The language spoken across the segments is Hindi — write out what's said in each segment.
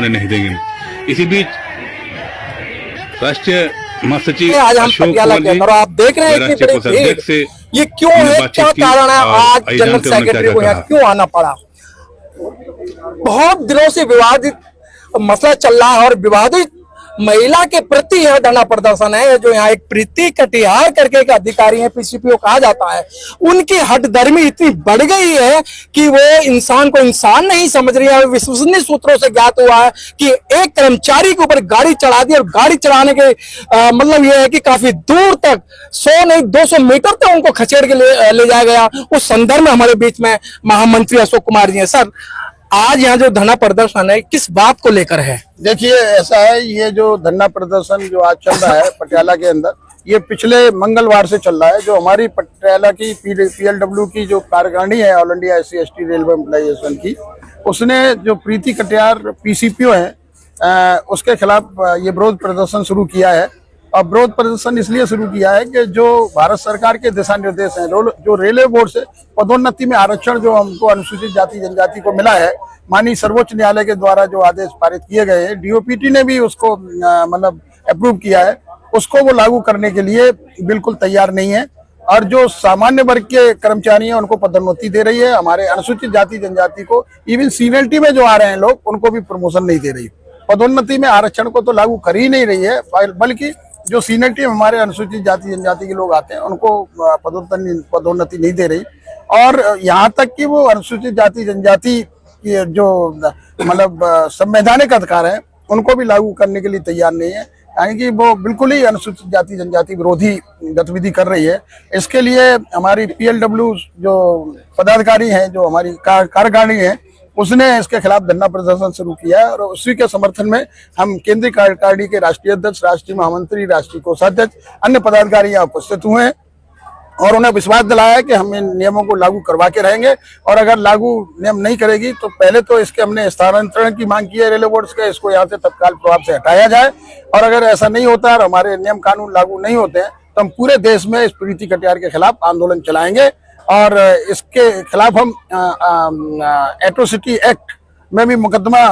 होने नहीं देंगे। इसी बीच राष्ट्रीय महासचिव आज हम अशोक पटियाला के अंदर आप देख रहे हैं इतनी बड़ी भीड़, से ये क्यों है, क्या कारण है आज जनरल सेक्रेटरी को यहाँ क्यों आना पड़ा? बहुत दिनों से विवादित मसला चल रहा है और विवादित महिला के प्रति यह धरना प्रदर्शन है। जो यहाँ एक प्रीति कटियार करके एक अधिकारी है, पीसीपीओ कहा जाता है, उनकी हठधर्मी इतनी बढ़ गई है कि वो इंसान को इंसान नहीं समझ रही है। विश्वसनीय सूत्रों से ज्ञात हुआ है कि एक कर्मचारी के ऊपर गाड़ी चढ़ा दी और गाड़ी चढ़ाने के मतलब यह है कि काफी दूर तक 100 नहीं 200 मीटर तक उनको खसेड़ के ले जाया गया। उस संदर्भ में हमारे बीच में महामंत्री अशोक कुमार जी हैं। सर, आज यहाँ जो धरना प्रदर्शन है किस बात को लेकर है? देखिए, ऐसा है, ये जो धरना प्रदर्शन जो आज चल रहा है पटियाला के अंदर, ये पिछले मंगलवार से चल रहा है। जो हमारी पटियाला की पीएलडब्ल्यू की जो कार्यकारिणी है, ऑल इंडिया SC/ST रेलवे एम्प्लॉयजेशन की, उसने जो प्रीति कटियार पीसीपीओ है उसके खिलाफ ये विरोध प्रदर्शन शुरू किया है। और विरोध प्रदर्शन इसलिए शुरू किया है कि जो भारत सरकार के दिशा निर्देश हैं, जो रेलवे बोर्ड से पदोन्नति में आरक्षण जो हमको अनुसूचित जाति जनजाति को मिला है, माननीय सर्वोच्च न्यायालय के द्वारा जो आदेश पारित किए गए हैं, डीओपीटी ने भी उसको मतलब अप्रूव किया है, उसको वो लागू करने के लिए बिल्कुल तैयार नहीं है। और जो सामान्य वर्ग के कर्मचारी हैं उनको पदोन्नति दे रही है, हमारे अनुसूचित जाति जनजाति को, इवन सीनियरिटी में जो आ रहे हैं लोग, उनको भी प्रमोशन नहीं दे रही। पदोन्नति में आरक्षण को तो लागू कर ही नहीं रही है, बल्कि जो सीनियरिटी में हमारे अनुसूचित जाति जनजाति के लोग आते हैं उनको पदोन्नति नहीं दे रही। और यहाँ तक कि वो अनुसूचित जाति जनजाति की जो मतलब संवैधानिक अधिकार है उनको भी लागू करने के लिए तैयार नहीं है, यानी कि वो बिल्कुल ही अनुसूचित जाति जनजाति विरोधी गतिविधि कर रही है। इसके लिए हमारी पीएलडब्ल्यू जो पदाधिकारी हैं, जो हमारी कार्यकारिणी है, उसने इसके खिलाफ धरना प्रदर्शन शुरू किया है। और उसी के समर्थन में हम केंद्रीय कार्यकारिणी के राष्ट्रीय अध्यक्ष, राष्ट्रीय महामंत्री, राष्ट्रीय कोषाध्यक्ष, अन्य पदाधिकारी यहाँ उपस्थित हुए हैं और उन्हें विश्वास दिलाया कि हम इन नियमों को लागू करवा के रहेंगे। और अगर लागू नियम नहीं करेगी तो पहले तो इसके हमने स्थानांतरण की मांग की है रेलवे बोर्ड का, इसको यहाँ से तत्काल प्रभाव से हटाया जाए। और अगर ऐसा नहीं होता और हमारे नियम कानून लागू नहीं होते हैं तो हम पूरे देश में इस प्रीति कटियार के खिलाफ आंदोलन चलाएंगे। और इसके खिलाफ हम एट्रोसिटी एक्ट में भी मुकदमा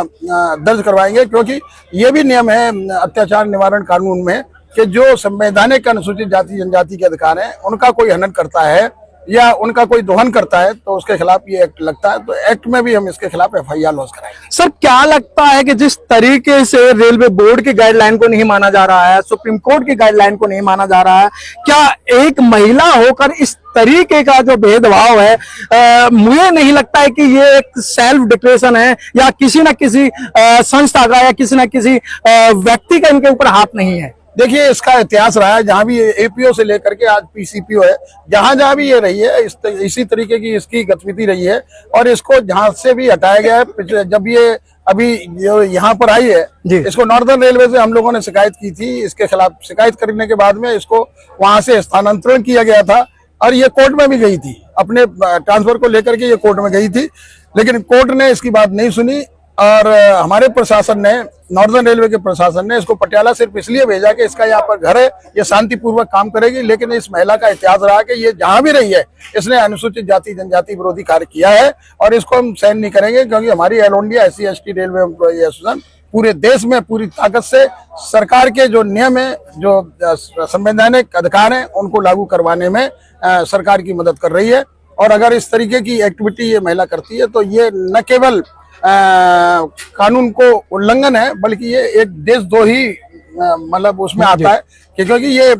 दर्ज करवाएंगे, क्योंकि ये भी नियम है अत्याचार निवारण कानून में कि जो संवैधानिक अनुसूचित जाति जनजाति के अधिकार हैं उनका कोई हनन करता है या उनका कोई दोहन करता है तो उसके खिलाफ ये एक्ट लगता है। तो एक्ट में भी हम इसके खिलाफ FIR लॉन्च कराएंगे। सर, क्या लगता है कि जिस तरीके से रेलवे बोर्ड की गाइडलाइन को नहीं माना जा रहा है, सुप्रीम कोर्ट की गाइडलाइन को नहीं माना जा रहा है, क्या एक महिला होकर इस तरीके का जो भेदभाव है, मुझे नहीं लगता है कि ये एक सेल्फ डिक्लेरेशन है या किसी न किसी संस्था का या किसी न किसी व्यक्ति का इनके ऊपर हाथ नहीं है? देखिए, इसका इतिहास रहा है, जहां भी APO से लेकर के आज PCPO है, जहां भी ये रही है इसी तरीके की इसकी गतिविधि रही है। और इसको जहां से भी हटाया गया है, जब ये अभी जो यहाँ पर आई है, इसको नॉर्दर्न रेलवे से हम लोगों ने शिकायत की थी। इसके खिलाफ शिकायत करने के बाद में इसको वहां से स्थानांतरण किया गया था और ये कोर्ट में भी गई थी, अपने ट्रांसफर को लेकर के ये कोर्ट में गई थी, लेकिन कोर्ट ने इसकी बात नहीं सुनी। और हमारे प्रशासन ने, नॉर्दर्न रेलवे के प्रशासन ने इसको पटियाला सिर्फ इसलिए भेजा कि इसका यहाँ पर घर है, ये शांतिपूर्वक काम करेगी। लेकिन इस महिला का इतिहास रहा कि ये जहां भी रही है इसने अनुसूचित जाति जनजाति विरोधी कार्य किया है और इसको हम सहन नहीं करेंगे, क्योंकि हमारी all India SC/ST railway employ association पूरे देश में पूरी ताकत से सरकार के जो नियम है, जो संवैधानिक अधिकार हैं, उनको लागू करवाने में सरकार की मदद कर रही है। और अगर इस तरीके की एक्टिविटी ये महिला करती है तो ये न केवल कानून को उल्लंघन है, बल्कि ये एक देशद्रोही मतलब उसमें आता है, क्योंकि ये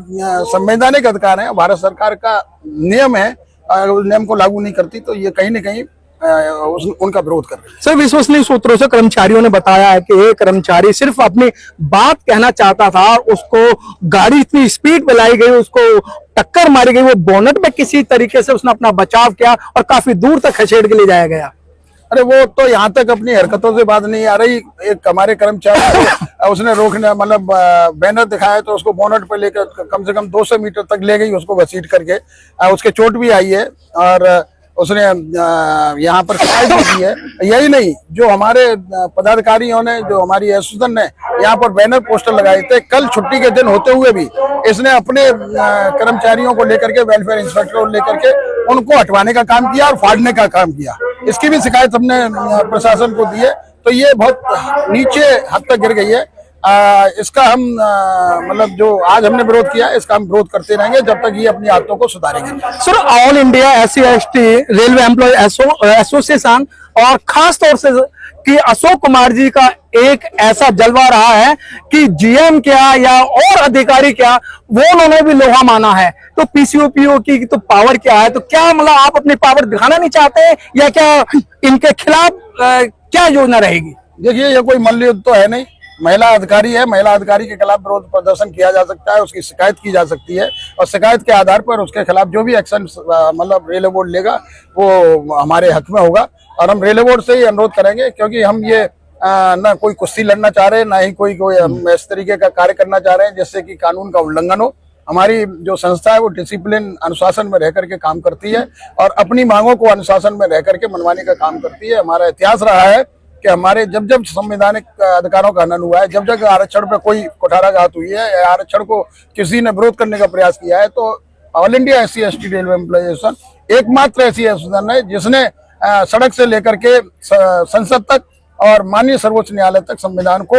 संवैधानिक अधिकार है, भारत सरकार का नियम है। अगर उस नियम को लागू नहीं करती तो ये कहीं न कहीं उनका विरोध कर रहे हैं। सर, विश्वसनीय सूत्रों से कर्मचारियों ने बताया है कि एक कर्मचारी सिर्फ अपनी बात कहना चाहता था, उसको गाड़ी इतनी स्पीड पे लाई गई, उसको टक्कर मारी गई, वो बोनट में किसी तरीके से उसने अपना बचाव किया और काफी दूर तक खसेड़ के ले जाया गया। अरे वो तो यहाँ तक अपनी हरकतों से बात नहीं आ रही। एक हमारे कर्मचारी उसने रोकने मतलब बैनर दिखाया तो उसको बोनट पे लेकर कम से कम 200 मीटर तक ले गई, उसको घसीट करके। उसके चोट भी आई है और उसने यहाँ पर शिकायत भी की है। यही नहीं, जो हमारे पदाधिकारियों ने, जो हमारी एसोसिएशन ने यहाँ पर बैनर पोस्टर लगाए थे, कल छुट्टी के दिन होते हुए भी इसने अपने कर्मचारियों को लेकर के, वेलफेयर इंस्पेक्टर को लेकर के उनको हटवाने का काम किया और फाड़ने का काम किया। इसकी भी शिकायत हमने प्रशासन को दी है तो ये बहुत नीचे हद तक गिर गई है। इसका हम मतलब जो आज हमने विरोध किया है, इसका हम विरोध करते रहेंगे जब तक ये अपनी आदतों को सुधारेंगे। Sir, all India SC/ST railway employ association और खास तौर से कि अशोक कुमार जी का एक ऐसा जलवा रहा है कि GM क्या या और अधिकारी क्या, वो उन्होंने भी लोहा माना है। तो PCOPO की तो पावर क्या है, तो क्या मतलब आप अपनी पावर दिखाना नहीं चाहते या क्या इनके खिलाफ क्या योजना रहेगी? देखिए, ये कोई मल्लयुद्ध तो है नहीं, महिला अधिकारी है, महिला अधिकारी के खिलाफ विरोध प्रदर्शन किया जा सकता है, उसकी शिकायत की जा सकती है और शिकायत के आधार पर उसके खिलाफ जो भी एक्शन मतलब रेलवे बोर्ड लेगा वो हमारे हक में होगा। और हम रेलवे बोर्ड से ही अनुरोध करेंगे, क्योंकि हम ये ना कोई कुश्ती लड़ना चाह रहे हैं, ना ही कोई हम इस तरीके का कार्य करना चाह रहे हैं जिससे कि कानून का उल्लंघन हो। हमारी जो संस्था है वो डिसिप्लिन अनुशासन में रह करके काम करती है और अपनी मांगों को अनुशासन में रह करके मनवाने का काम करती है। हमारा इतिहास रहा है कि हमारे जब जब संवैधानिक अधिकारों का हनन हुआ है, जब जब आरक्षण पे कोई कुठाराघात हुई है या आरक्षण को किसी ने विरोध करने का प्रयास किया है, तो all India SC/ST railway employ association एकमात्र ऐसी एसोसिएशन है जिसने सड़क से लेकर के संसद तक और माननीय सर्वोच्च न्यायालय तक संविधान को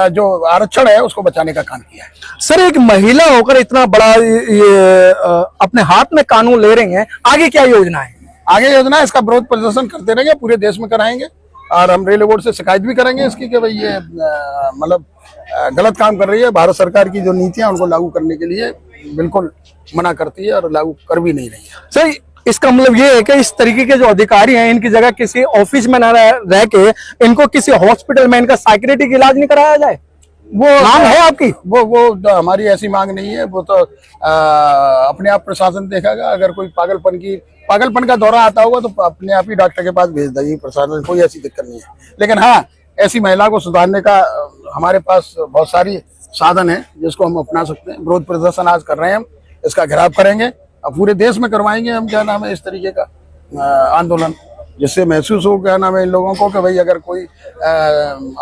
जो आरक्षण है उसको बचाने का काम किया है। सर, एक महिला होकर इतना बड़ा ये अपने हाथ में कानून ले रही हैं, आगे क्या योजना है? आगे योजना है, इसका विरोध प्रदर्शन करते रहेंगे, पूरे देश में कराएंगे और हम रेलवे बोर्ड से शिकायत भी करेंगे इसकी कि भाई ये मतलब गलत काम कर रही है। भारत सरकार की जो नीतियां उनको लागू करने के लिए बिल्कुल मना करती है और लागू कर भी नहीं रही है। सर, इसका मतलब ये है कि इस तरीके के जो अधिकारी हैं, इनकी जगह किसी ऑफिस में न रह के इनको किसी हॉस्पिटल में इनका साइकियाट्रिक इलाज नहीं कराया जाए? वो मांग है आपकी? वो हमारी ऐसी मांग नहीं है। वो तो अपने आप प्रशासन देखेगा। अगर कोई पागलपन का दौरा आता होगा तो अपने आप ही डॉक्टर के पास भेज देगी प्रशासन, कोई ऐसी दिक्कत नहीं है। लेकिन हाँ, ऐसी महिला को सुधारने का हमारे पास बहुत सारी साधन है जिसको हम अपना सकते हैं। विरोध प्रदर्शन आज कर रहे हैं, हम इसका घेराव करेंगे और पूरे देश में करवाएंगे हम क्या नाम है इस तरीके का आंदोलन, जिससे महसूस हो क्या नाम है इन लोगों को कि भाई अगर कोई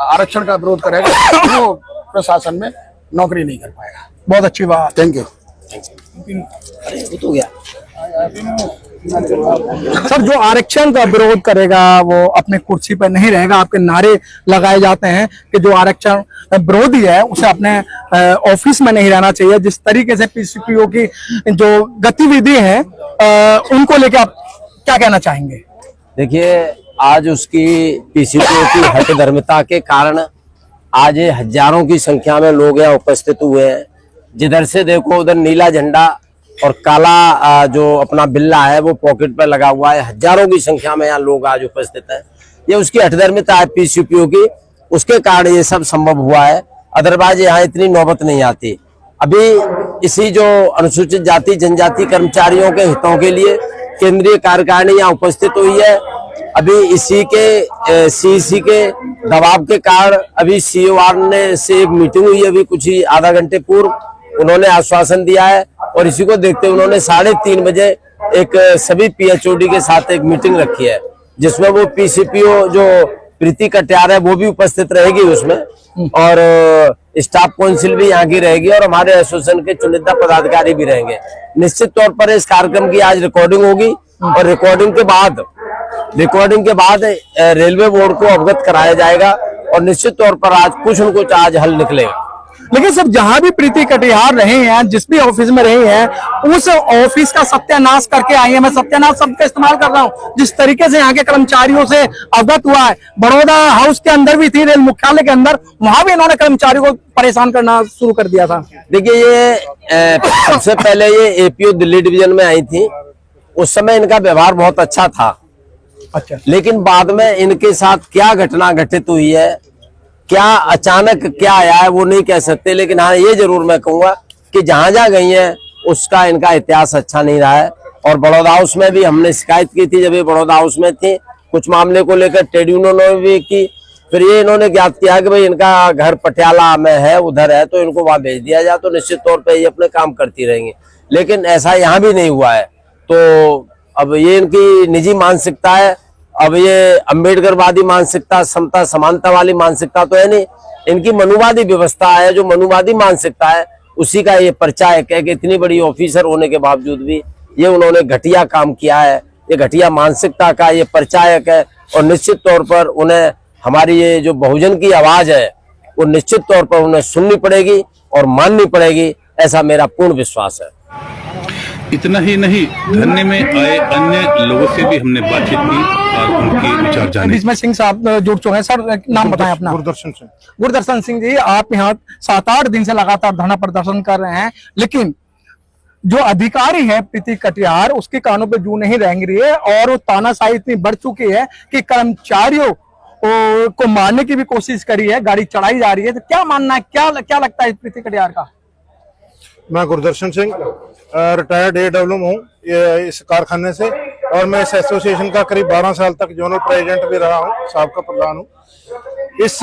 आरक्षण का विरोध करेगा तो वो प्रशासन में नौकरी नहीं कर पाएगा। बहुत अच्छी बात। Thank you. तो गया सर, जो आरक्षण का विरोध करेगा वो अपने कुर्सी पर नहीं रहेगा। आपके नारे लगाए जाते हैं कि जो आरक्षण विरोधी है उसे अपने ऑफिस में नहीं रहना चाहिए। जिस तरीके से PCPO की जो गतिविधि है उनको लेकर आप क्या कहना चाहेंगे? देखिए, आज उसकी PCPO की हठधर्मिता के कारण आज ये हजारों की संख्या में लोग यहाँ उपस्थित हुए हैं। जिधर से देखो उधर नीला झंडा और काला जो अपना बिल्ला है वो पॉकेट पर लगा हुआ है। हजारों की संख्या में यहाँ लोग आज उपस्थित हैं। ये उसकी हठधर्मिता है PCPO की, उसके कारण ये सब संभव हुआ है। अदरवाइज यहाँ इतनी नौबत नहीं आती। अभी इसी जो अनुसूचित जाति जनजाति कर्मचारियों के हितों के लिए केंद्रीय कार्यकारिणी यहाँ उपस्थित हुई है। अभी इसी के CEC के दबाव के कारण अभी COR ने से एक मीटिंग हुई, अभी कुछ ही आधा घंटे पूर्व उन्होंने आश्वासन दिया है और इसी को देखते हुए उन्होंने 3:30 बजे एक सभी PHOD के साथ एक मीटिंग रखी है, जिसमें वो PCPO जो प्रीति कटियार है वो भी उपस्थित रहेगी उसमें और स्टाफ काउंसिल भी यहाँ की रहेगी और हमारे एसोसिएशन के चुनिंदा पदाधिकारी भी रहेंगे। निश्चित तौर पर इस कार्यक्रम की आज रिकॉर्डिंग होगी और रिकॉर्डिंग के बाद रेलवे बोर्ड को अवगत कराया जाएगा और निश्चित तौर पर आज कुछ न कुछ आज हल निकलेगा। लेकिन सर, जहां भी प्रीति कटियार रहे हैं, जिस भी ऑफिस में रहे हैं, उस ऑफिस का सत्यानाश करके आई है। मैं सत्यानाश शब्द का इस्तेमाल कर रहा हूं। जिस तरीके से यहाँ के कर्मचारियों से अवगत हुआ है, बड़ौदा हाउस के अंदर भी थी, रेल मुख्यालय के अंदर, वहां भी इन्होंने कर्मचारियों को परेशान करना शुरू कर दिया था। देखिए, ये सबसे पहले ये APO दिल्ली डिवीजन में आई थी। उस समय इनका व्यवहार बहुत अच्छा था। अच्छा, लेकिन बाद में इनके साथ क्या घटना घटित हुई है, क्या अचानक क्या आया है वो नहीं कह सकते। लेकिन हाँ, ये जरूर मैं कहूंगा कि जहां जहां गई है उसका इनका इतिहास अच्छा नहीं रहा है। और बड़ौदा हाउस में भी हमने शिकायत की थी, जब ये बड़ौदा हाउस में थी, कुछ मामले को लेकर ट्रेड यूनियनों ने भी की। फिर ये इन्होंने ज्ञात किया कि भाई इनका घर पटियाला में है, उधर है, तो इनको वहां भेज दिया जाए, तो निश्चित तौर पर ये अपने काम करती रहेंगी। लेकिन ऐसा यहाँ भी नहीं हुआ है। तो अब ये इनकी निजी मानसिकता है। अब ये अम्बेडकरवादी मानसिकता, समता समानता वाली मानसिकता तो है नहीं। इनकी मनुवादी व्यवस्था है, जो मनुवादी मानसिकता है उसी का ये परिचायक है कि इतनी बड़ी ऑफिसर होने के बावजूद भी ये उन्होंने घटिया काम किया है। ये घटिया मानसिकता का ये परिचायक है और निश्चित तौर पर उन्हें हमारी ये जो बहुजन की आवाज है वो निश्चित तौर पर उन्हें सुननी पड़ेगी और माननी पड़ेगी, ऐसा मेरा पूर्ण विश्वास है। इतना ही नहीं, धरने में आए अन्य लोगों से भी हमने बातचीत की और उनके विचार जाने। बीच में सिंह साहब जुड़ चुके हैं। सर, नाम बताएं अपना। गुरदर्शन सिंह। गुरदर्शन सिंह जी, आप यहाँ 7-8 दिन से लगातार धरना प्रदर्शन कर रहे हैं, लेकिन जो अधिकारी है प्रीति कटियार, उसके कानों पे जू नहीं रेंग रही है और वो तानाशाही इतनी बढ़ चुकी है कि कर्मचारियों को मारने की भी कोशिश करी है, गाड़ी चढ़ाई जा रही है। तो क्या मानना है, क्या लगता है प्रीति कटियार का? मैं गुरदर्शन सिंह रिटायर्ड AWM हूँ इस कारखाने से, और मैं इस एसोसिएशन का करीब 12 साल तक जोनल प्रेसिडेंट भी रहा हूँ, साबका प्रधान हूँ। इस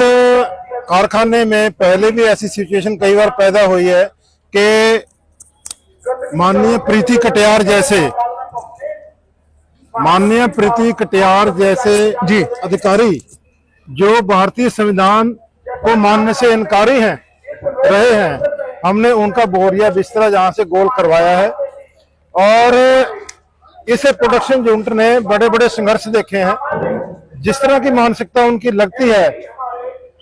कारखाने में पहले भी ऐसी सिचुएशन कई बार पैदा हुई है कि माननीय प्रीति कटियार जैसे जी अधिकारी जो भारतीय संविधान को मानने से इनकारी रहे हैं, हमने उनका बोरिया बिस्तरा जहां से गोल करवाया है। और इस प्रोडक्शन यूनिट ने बड़े बड़े संघर्ष देखे हैं। जिस तरह की मानसिकता उनकी लगती है,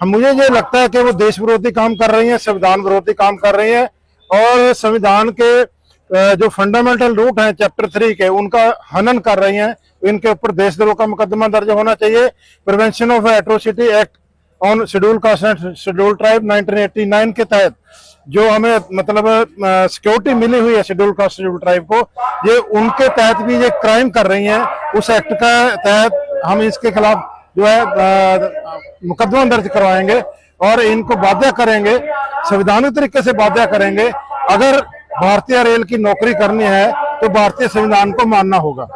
मुझे ये लगता है कि वो देश विरोधी काम कर रही हैं, संविधान विरोधी काम कर रही हैं, और संविधान के जो फंडामेंटल रूट हैं चैप्टर 3 के, उनका हनन कर रही हैं। इनके ऊपर देशद्रोह का मुकदमा दर्ज होना चाहिए। Prevention of atrocity act on schedule caste and schedule tribe 1989 के तहत जो हमें मतलब सिक्योरिटी मिली हुई है शेड्यूल कास्ट शेड्यूल ट्राइब को, ये उनके तहत भी ये क्राइम कर रही हैं। उस एक्ट का तहत हम इसके खिलाफ जो है मुकदमा दर्ज करवाएंगे और इनको बाध्य करेंगे, संवैधानिक तरीके से बाध्य करेंगे। अगर भारतीय रेल की नौकरी करनी है तो भारतीय संविधान को मानना होगा।